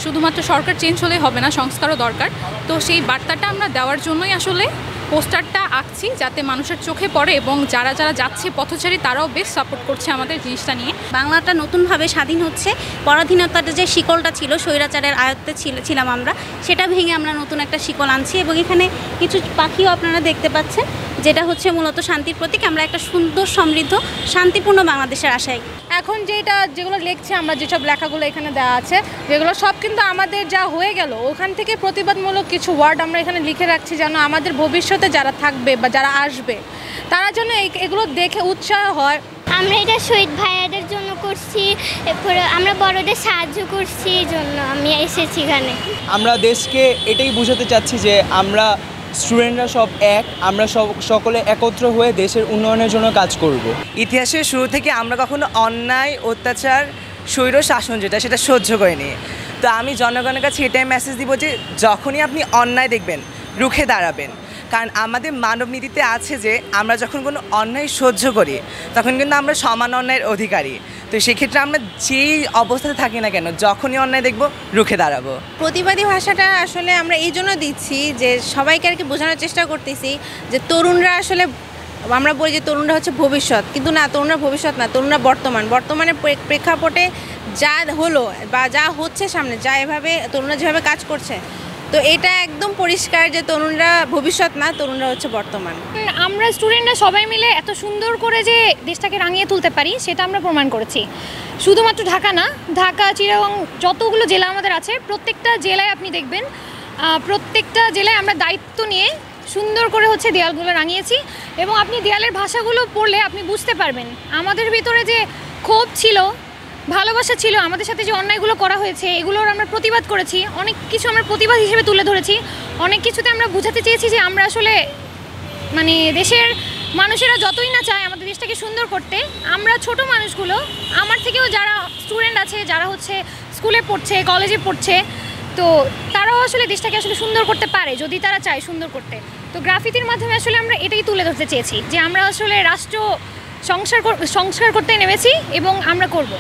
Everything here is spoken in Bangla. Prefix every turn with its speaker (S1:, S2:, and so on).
S1: শুধুমাত্র সরকার চেঞ্জ হলেই হবে না, সংস্কারও দরকার। তো সেই বার্তাটা আমরা দেওয়ার জন্যই আসলে পোস্টারটা আঁকছি, যাতে মানুষের চোখে পড়ে এবং যারা যারা যাচ্ছে পথচারী তারাও বেশ সাপোর্ট করছে আমাদের জিনিসটা নিয়ে।
S2: বাংলাটা নতুনভাবে স্বাধীন হচ্ছে, পরাধীনতার যে শিকলটা ছিল, স্বৈরাচারের আয়ত্তে ছিলাম আমরা, সেটা ভেঙে আমরা নতুন একটা শিকল আনছি। এবং এখানে কিছু পাখিও আপনারা দেখতে পাচ্ছেন, যেটা হচ্ছে মূলত শান্তির প্রতীক। আমরা একটা সুন্দর, সমৃদ্ধ, শান্তিপূর্ণ বাংলাদেশের আশায়।
S3: এখন যেগুলো লিখছি আমরা, যেসব লেখাগুলো এখানে দেওয়া আছে, যেগুলো সব কিন্তু আমাদের যা হয়ে গেল ওখান থেকে প্রতিবাদমূলক কিছু ওয়ার্ড আমরা এখানে লিখে রাখছি, যেন আমাদের ভবিষ্যতে যারা থাকবে বা যারা আসবে তারা যেন এগুলো দেখে উৎসাহ হয়।
S4: আমরা এটা শহীদ ভাইয়াদের জন্য করছি, এরপরে আমরা বড়দের সাহায্য করছি, এই জন্য আমি এসেছি এখানে।
S5: আমরা দেশকে এটাই বোঝাতে চাচ্ছি যে আমরা স্টুডেন্টরা সব এক, আমরা সকলে একত্র হয়ে দেশের উন্নয়নের জন্য কাজ করব।
S6: ইতিহাসের শুরু থেকে আমরা কখনো অন্যায়, অত্যাচার, স্বৈর শাসন সেটা সহ্য করিনি। তো আমি জনগণের কাছে এটাই মেসেজ দিব যে যখনই আপনি অন্যায় দেখবেন রুখে দাঁড়াবেন, কারণ আমাদের মানব নীতিতে আছে যে আমরা যখন কোনো অন্যায় সহ্য করি তখন কিন্তু আমরা সমান অন্যায়ের অধিকারী। তো সেক্ষেত্রে আমরা যেই অবস্থাতে থাকি না কেন, যখনই অন্যায় দেখব রুখে দাঁড়াবো।
S3: প্রতিবাদী ভাষাটা আসলে আমরা এই জন্য দিচ্ছি যে সবাইকে আর কি বোঝানোর চেষ্টা করতেছি যে তরুণরা আসলে, আমরা বলি যে তরুণরা হচ্ছে ভবিষ্যৎ, কিন্তু না, তরুণরা ভবিষ্যৎ না, তরুণরা বর্তমানের প্রেক্ষাপটে যা হলো বা যা হচ্ছে সামনে, যা এভাবে তরুণরা যেভাবে কাজ করছে, তো এটা একদম পরিষ্কার যে তরুণরা ভবিষ্যৎ না, তরুণরা হচ্ছে বর্তমান।
S7: আমরা স্টুডেন্টরা সবাই মিলে এত সুন্দর করে যে দেশটাকে রাঙিয়ে তুলতে পারি সেটা আমরা প্রমাণ করেছি। শুধুমাত্র ঢাকা না, ঢাকা, চিটাগং, যতগুলো জেলা আমাদের আছে প্রত্যেকটা জেলায় আপনি দেখবেন, প্রত্যেকটা জেলায় আমরা দায়িত্ব নিয়ে সুন্দর করে হচ্ছে দেয়ালগুলো রাঙিয়েছি। এবং আপনি দেয়ালের ভাষাগুলো পড়লে আপনি বুঝতে পারবেন আমাদের ভিতরে যে ক্ষোভ ছিল, ভালোবাসা ছিল, আমাদের সাথে যে অন্যায়গুলো করা হয়েছে এগুলোর আমরা প্রতিবাদ করেছি। অনেক কিছু আমরা প্রতিবাদ হিসেবে তুলে ধরেছি। অনেক কিছুতে আমরা বোঝাতে চেয়েছি যে আমরা আসলে মানে দেশের মানুষেরা যতই না চায় আমাদের দেশটাকে সুন্দর করতে, আমরা ছোট মানুষগুলো, আমার থেকেও যারা স্টুডেন্ট আছে, যারা হচ্ছে স্কুলে পড়ছে, কলেজে পড়ছে, তো তারাও আসলে দেশটাকে আসলে সুন্দর করতে পারে যদি তারা চায় সুন্দর করতে। তো গ্রাফিতির মাধ্যমে আসলে আমরা এটাই তুলে ধরতে চেয়েছি যে আমরা আসলে রাষ্ট্র সংস্কার করতে নেমেছি এবং আমরা করব।